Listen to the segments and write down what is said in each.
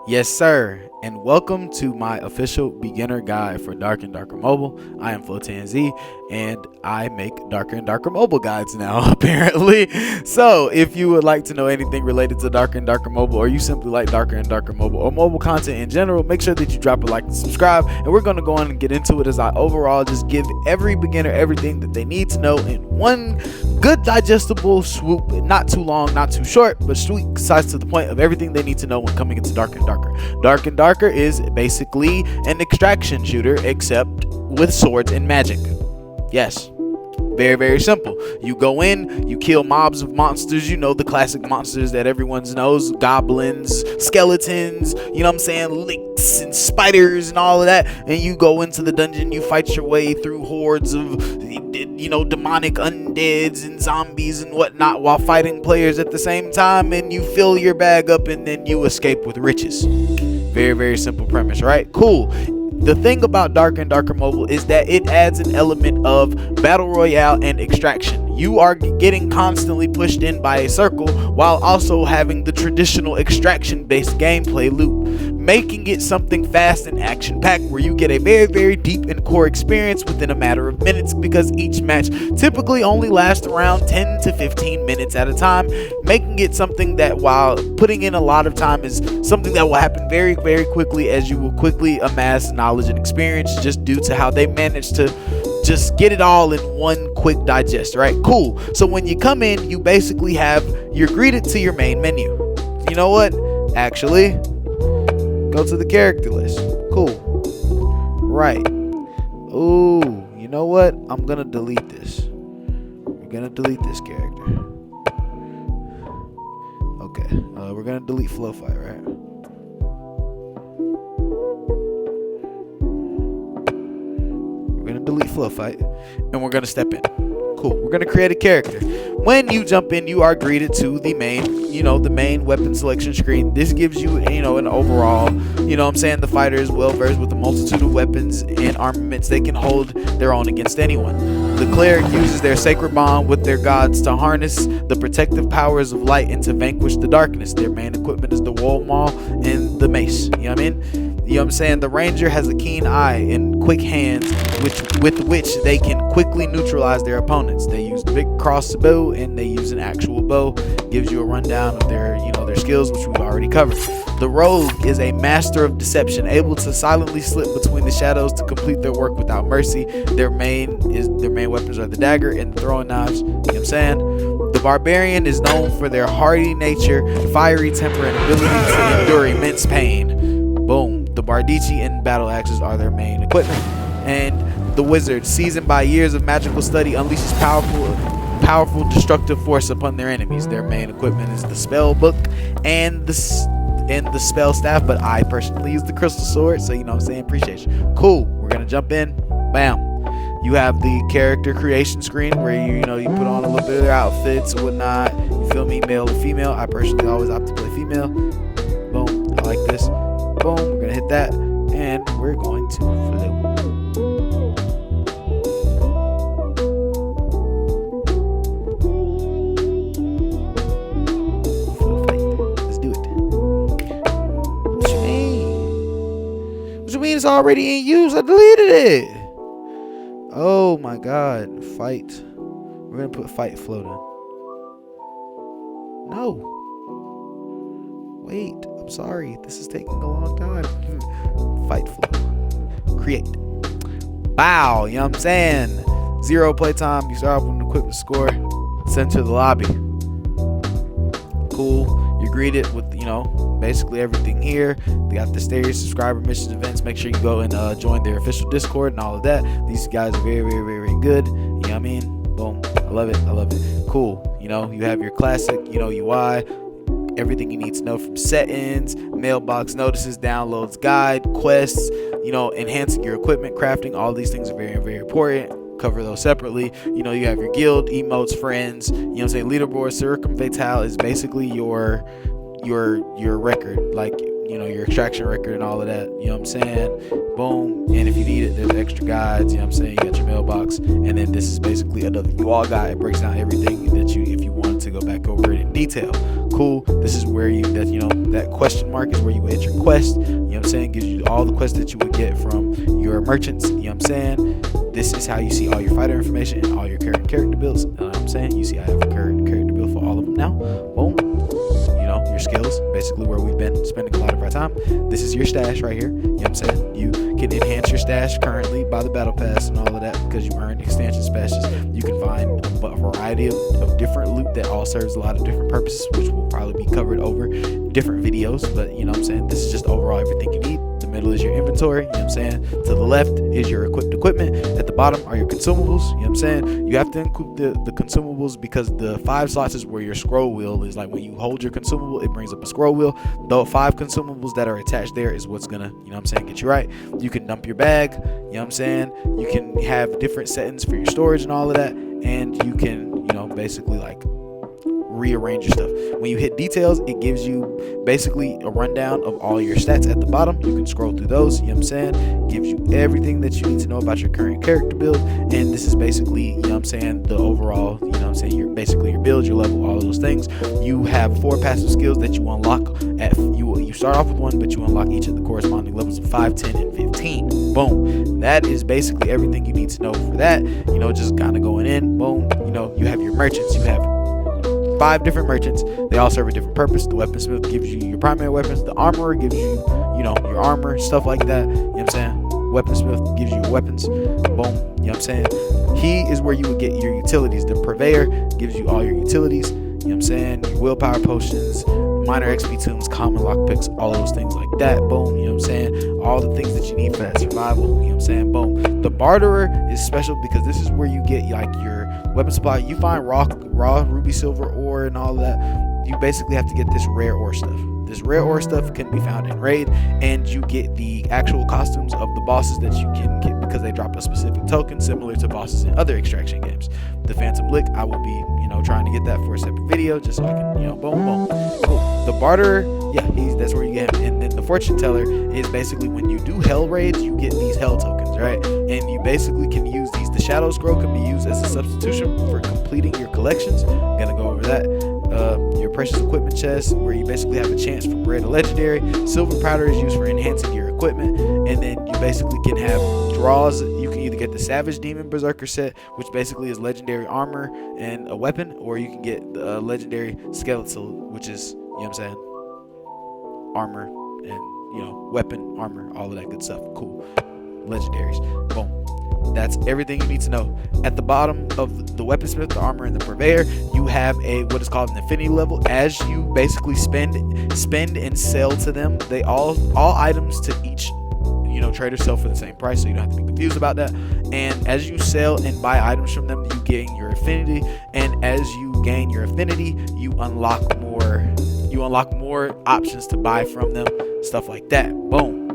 Yes, sir, and welcome to my official beginner guide for Dark and Darker Mobile. I am FloTanZ, and I make Darker and Darker Mobile guides now, apparently. So, if you would like to know anything related to Darker and Darker Mobile, or you simply like Darker and Darker Mobile, or mobile content in general, make sure that you drop a like and subscribe, and we're going to go on and get into it as I overall just give every beginner everything that they need to know in one good digestible swoop. Not too long, not too short, but sweet, concise, to the point of everything they need to know when coming into Darker and Darker. Dark and Darker is basically an extraction shooter, except with swords and magic. Yes, very, very simple. You go in, you kill mobs of monsters, you know, the classic monsters that everyone knows: goblins, skeletons, you know what I'm saying, licks and spiders and all of that. And you go into the dungeon, you fight your way through hordes of, you know, demonic undeads and zombies and whatnot, while fighting players at the same time, and you fill your bag up and then you escape with riches. Very, very simple premise, right? Cool. The thing about Darker and Darker Mobile is that it adds an element of battle royale and extraction. You are getting constantly pushed in by a circle while also having the traditional extraction based gameplay loop, making it something fast and action packed, where you get a very, very deep and core experience within a matter of minutes, because each match typically only lasts around 10 to 15 minutes at a time, making it something that, while putting in a lot of time, is something that will happen very, very quickly, as you will quickly amass knowledge and experience just due to how they manage to just get it all in one quick digest, right? Cool. So when you come in, you basically you're greeted to your main menu. You know what? Actually, go to the character list. Cool. Right. Ooh, you know what? I'm gonna delete this. We're gonna delete this character. Okay. We're gonna delete Flowfight, right? Delete Flowfight, and we're gonna step in. Cool. We're gonna create a character. When you jump in, you are greeted to the main weapon selection screen. This gives you, an overall, the fighter is well versed with a multitude of weapons and armaments they can hold their own against anyone. The cleric uses their sacred bond with their gods to harness the protective powers of light and to vanquish the darkness. Their main equipment is the wall maul and the mace. You know what I mean? The ranger has a keen eye and quick hands with which they can quickly neutralize their opponents. They use the big crossbow and they use an actual bow. Gives you a rundown of their skills, which we've already covered. The rogue is a master of deception, able to silently slip between the shadows to complete their work without mercy. Their main weapons are the dagger and the throwing knives. You know what I'm saying? The barbarian is known for their hardy nature, fiery temper, and ability to endure immense pain. Boom. The Bardici and battle axes are their main equipment. And the wizard, seasoned by years of magical study, unleashes powerful destructive force upon their enemies. Their main equipment is the spell book and the spell staff, but I personally use the crystal sword, so appreciate you. Cool. We're gonna jump in. Bam. You have the character creation screen where you put on a little bit of their outfits or whatnot. You feel me? Male or female? I personally always opt to play female. Boom. I like this. Boom, we're gonna hit that, and we're going to flip. Let's do it. What you mean? What you mean it's already in use? I deleted it. Oh my god, fight. We're gonna put fight floating. No. Wait, I'm sorry. This is taking a long time. Fight flow. Create. Bow. You know what I'm saying? 0 playtime. You start off with an equipment score. Send to the lobby. Cool. You're greeted with, basically everything here. They got the stereo subscriber missions events. Make sure you go and join their official Discord and all of that. These guys are very, very, very, very good. You know what I mean? Boom. I love it. I love it. Cool. You have your classic, UI. Everything you need to know from settings, mailbox notices, downloads, guide, quests, enhancing your equipment, crafting. All these things are very, very important. Cover those separately. You have your guild, emotes, friends, leaderboard. Circumventale is basically your record. Like, your extraction record and all of that. You know what I'm saying? Boom. And if you need it, there's extra guides. You know what I'm saying? You got your mailbox. And then this is basically another UL guide. It breaks down everything that if you wanted to go back over it in detail. Cool. This is where that question mark is where you hit your quest. You know what I'm saying? Gives you all the quests that you would get from your merchants. You know what I'm saying? This is how you see all your fighter information and all your current character builds. You know what I'm saying? You see I have a current character build for all of them now. Boom. Your skills, basically where we've been spending a lot of our time. This is your stash right here. You know what I'm saying? You can enhance your stash currently by the battle pass and all of that because you earn expansion splashes. You can find a variety of different loot that all serves a lot of different purposes, which will probably be covered over different videos. But you know what I'm saying? This is just overall everything you need. The middle is your inventory. You know what I'm saying? To the left is your equipped equipment. At the bottom are your consumables. You know what I'm saying? You have to include the consumables because the 5 slots is where your scroll wheel is. Like when you hold your consumable, it brings up a scroll wheel. The 5 consumables that are attached there is what's gonna, you know what I'm saying, get you right. You can dump your bag. You know what I'm saying? You can have different settings for your storage and all of that. And you can, basically like rearrange your stuff. When you hit details, it gives you basically a rundown of all your stats at the bottom. You can scroll through those, you know what I'm saying? Gives you everything that you need to know about your current character build. And this is basically, you know what I'm saying, the overall, you know what I'm saying, your build, your level, all of those things. You have 4 passive skills that you unlock you start off with 1, but you unlock each of the corresponding levels of 5, 10, and 15. Boom. That is basically everything you need to know for that. Just kind of going in, boom. You have your merchants. You have 5 different merchants. They all serve a different purpose. The weaponsmith gives you your primary weapons. The armorer gives you, your armor, stuff like that. You know what I'm saying? Weaponsmith gives you your weapons. Boom. You know what I'm saying? He is where you would get your utilities. The purveyor gives you all your utilities. You know what I'm saying? Your willpower potions, minor XP tunes, common lockpicks, all those things like that. Boom. You know what I'm saying? All the things that you need for that survival. You know what I'm saying? Boom. The barterer is special because this is where you get like your weapon supply. You find raw ruby, silver ore and all that. You basically have to get this rare ore stuff. This rare ore stuff can be found in raid, and you get the actual costumes of the bosses that you can get because they drop a specific token similar to bosses in other extraction games. The Phantom Lick, I will be trying to get that for a separate video just so I can boom boom. Cool. The barterer, that's where you get him. And then the fortune teller is basically when you do hell raids, you get these hell tokens, right? And you basically can use these. The shadow scroll can be used as a substitution for completing your collections. I'm gonna go over that. Your precious equipment chest, where you basically have a chance for rare to legendary. Silver powder is used for enhancing your equipment, and then you basically can have draws. You can either get the Savage Demon Berserker set, which basically is legendary armor and a weapon, or you can get the legendary skeletal, which is, you know what I'm saying, armor and weapon, armor, all of that good stuff. Cool. Legendaries. Boom. That's everything you need to know. At the bottom of the weaponsmith, the armor, and the purveyor, you have what is called an affinity level. As you basically spend and sell to them, they all items to each trader sell for the same price, so you don't have to be confused about that. And as you sell and buy items from them, you gain your affinity, and as you gain your affinity, you unlock more options to buy from them, stuff like that. Boom.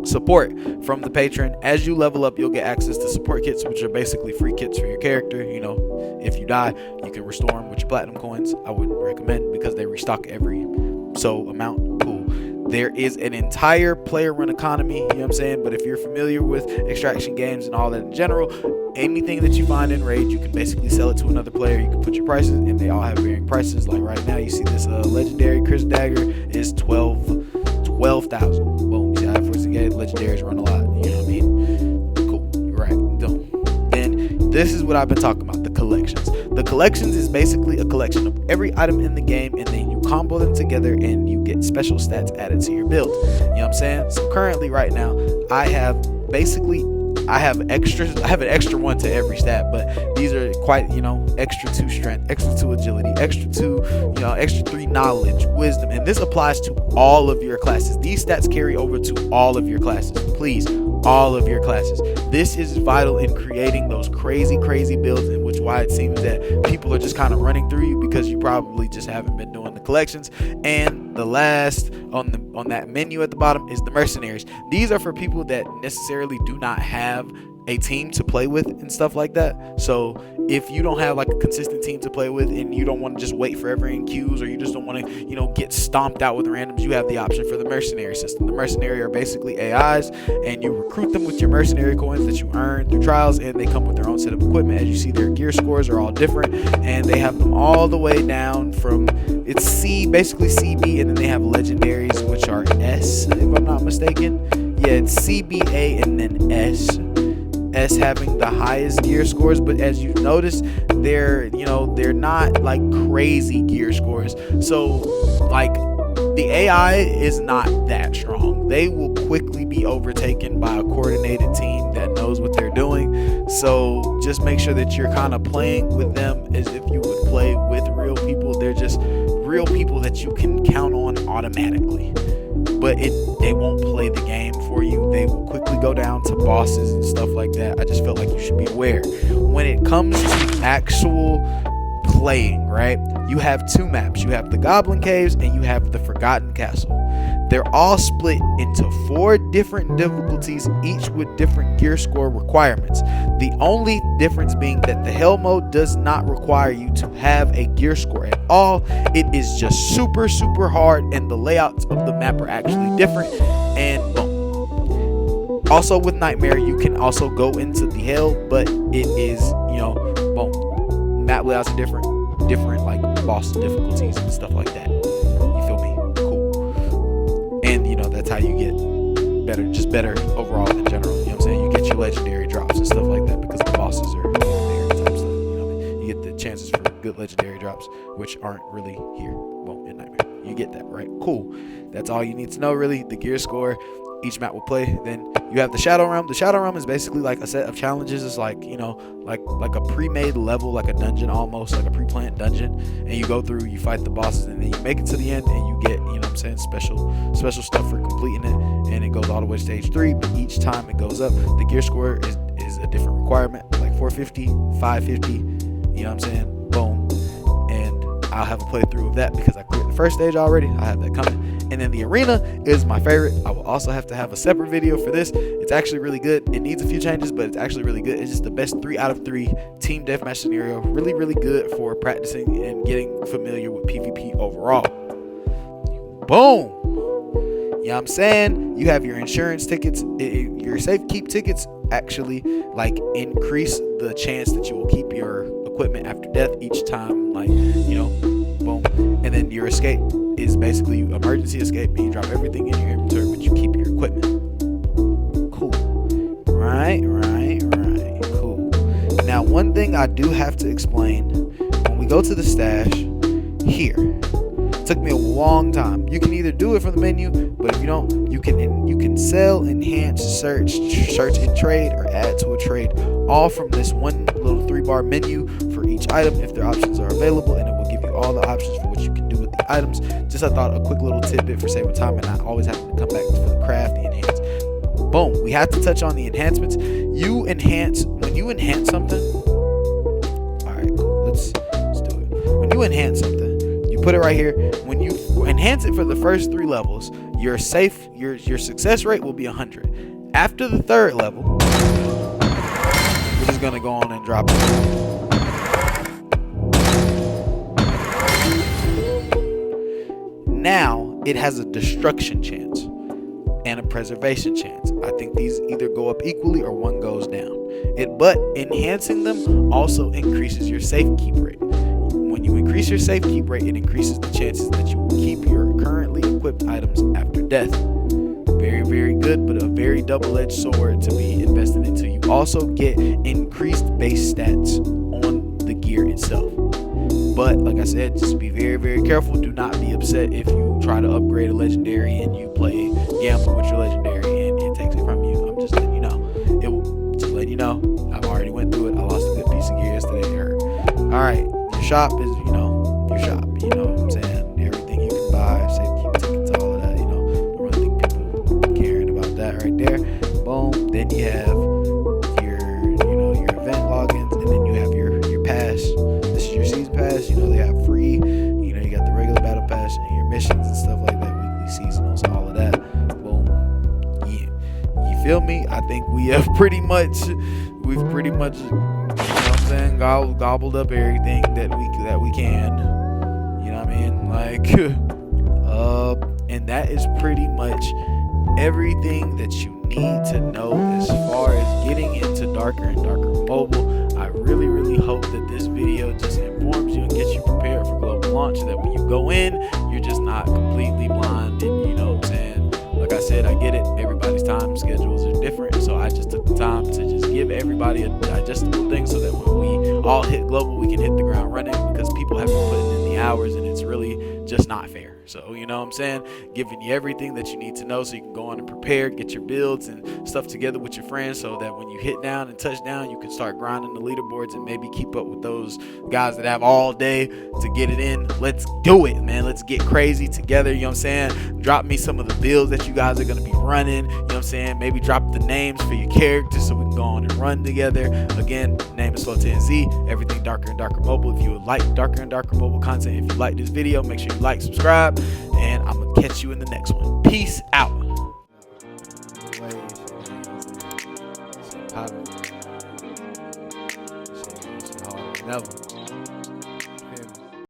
Support from the patron. As you level up, you'll get access to support kits, which are basically free kits for your character. If you die, you can restore them with your platinum coins. I wouldn't recommend because they restock every amount. Cool. There is an entire player run economy, you know what I'm saying? But if you're familiar with extraction games and all that in general, anything that you find in raid, you can basically sell it to another player. You can put your prices, and they all have varying prices. Like right now, you see this legendary Chris Dagger is 12,000. Boom. You see how for game legendaries run a lot. You know what I mean? Cool. Right. Then this is what I've been talking about, the collections. The collections is basically a collection of every item in the game, and then you combo them together and you get special stats added to your build. You know what I'm saying? So currently right now, I have an extra 1 to every stat, but these are quite, extra 2 strength, extra 2 agility, extra 2, extra 3 knowledge, wisdom, and this applies to all of your classes. These stats carry over to all of your classes. Please, all of your classes. This is vital in creating those crazy builds, in which why it seems that people are just kind of running through you because you probably just haven't been doing the collections. And the last on that menu at the bottom is the mercenaries. These are for people that necessarily do not have a team to play with and stuff like that. So if you don't have like a consistent team to play with and you don't want to just wait forever in queues, or you just don't want to, get stomped out with randoms, you have the option for the mercenary system. The mercenary are basically AIs, and you recruit them with your mercenary coins that you earn through trials, and they come with their own set of equipment. As you see, their gear scores are all different, and they have them all the way down from, it's C, basically CB, and then they have legendaries, which are S, if I'm not mistaken. Yeah, it's CBA and then S. S having the highest gear scores, but as you notice, they're not like crazy gear scores. So like the AI is not that strong. They will quickly be overtaken by a coordinated team that knows what they're doing. So just make sure that you're kind of playing with them as if you would play with real people. They're just real people that you can count on automatically. But they won't play the game for you. They will quickly go down to bosses and stuff like that. I just felt like you should be aware. When it comes to actual playing, right, you have two maps. You have the Goblin Caves and you have the Forgotten Castle. They're all split into 4 different difficulties, each with different gear score requirements. The only difference being that the Hell mode does not require you to have a gear score at all. It is just super, super hard, and the layouts of the map are actually different. And boom. Also with Nightmare, you can also go into the Hell, but it is, boom. Map layouts are different like boss difficulties and stuff like that. You feel me? Cool. And that's how you get better overall in general. You know what I'm saying? You get your legendary drops and stuff like that because the bosses are there type stuff. You get the chances for good legendary drops, which aren't really here. Well, in Nightmare, you get that, right? Cool. That's all you need to know, really. The gear score. Each map will play. Then you have the Shadow Realm. The Shadow Realm is basically like a set of challenges. It's like like a pre-made level, like a dungeon, almost like a pre-planned dungeon, and you go through, you fight the bosses, and then you make it to the end, and you get special stuff for completing it, and it goes all the way to stage 3. But each time it goes up, the gear score is a different requirement, like 450, 550. You know what I'm saying? Boom. And I'll have a playthrough of that because I cleared the first stage already. I have that coming. And then the arena is my favorite. I will also have to have a separate video for this. It's actually really good. It needs a few changes, but it's actually really good. It's just the best 3 out of 3 team deathmatch scenario. Really, really good for practicing and getting familiar with PvP overall. Boom. You know what I'm saying? You have your insurance tickets. Your safe keep tickets actually like increase the chance that you will keep your equipment after death each time. Like, boom. And then your escape is basically emergency escape, and you drop everything in your inventory, but you keep your equipment. Cool. Right. Cool. Now, one thing I do have to explain, when we go to the stash here, it took me a long time. You can either do it from the menu, but if you don't, you can sell, enhance, search and trade, or add to a trade, all from this one little 3-bar menu for each item if their options are available, and it will give you all the options for what you can do with the items. Just I thought a quick little tidbit for saving time and not always having to come back for the craft, the enhance. Boom. We have to touch on the enhancements. When you enhance something. Alright, cool. Let's do it. When you enhance something, you put it right here. When you enhance it for the first 3 levels, your success rate will be 100. After the 3rd level, we're just gonna go on and drop it. Now it has a destruction chance and a preservation chance. I think these either go up equally or one goes down. But enhancing them also increases your safe keep rate. When you increase your safe keep rate, it increases the chances that you will keep your currently equipped items after death. Very, very good, but a very double-edged sword to be invested into. You also get increased base stats on the gear itself. But like I said, just be very, very careful. Do not be upset if you try to upgrade a legendary and you play gamble with your legendary and it takes it from you. I'm just letting you know. I've already went through it. I lost a good piece of gear yesterday. It hurt. All right, your shop is, your shop. You know what I'm saying? Everything you can buy, safe keep tickets, all of that. I don't really think people caring about that right there. Boom. Then you have your event logins, and then you have your pass. This is your season pass. They have free. You got the regular battle pass and your missions and stuff like that, weekly, seasonals, all of that. Boom. Yeah. You feel me? I think we've pretty much, you know what I'm saying, gobbled up everything that we can. You know what I mean? Like, and that is pretty much everything that you need to know as far as getting into Darker and Darker Mobile. I really, really hope that this video just informs you and gets you prepared for global launch, so that when you go in, you're just not completely blind. And you know what I'm saying? Like I said, I get it. Everybody's time schedules are different, so I just took the time to just give everybody a digestible thing, so that when we all hit global, we can hit the ground running, because people have been putting in the hours and it's really just not fair. So, you know what I'm saying? Giving you everything that you need to know, so you can go on and prepare, get your builds and stuff together with your friends, so that when you hit down and touch down, you can start grinding the leaderboards and maybe keep up with those guys that have all day to get it in. Let's do it, man. Let's get crazy together. You know what I'm saying? Drop me some of the builds that you guys are going to be running. You know what I'm saying? Maybe drop the names for your characters so we can go on and run together. Again, name is Flow10Z. Everything Darker and Darker Mobile. If you would like Darker and Darker Mobile content, if you like this video, make sure you like, subscribe, and I'm going to catch you in the next one. Peace out. Never.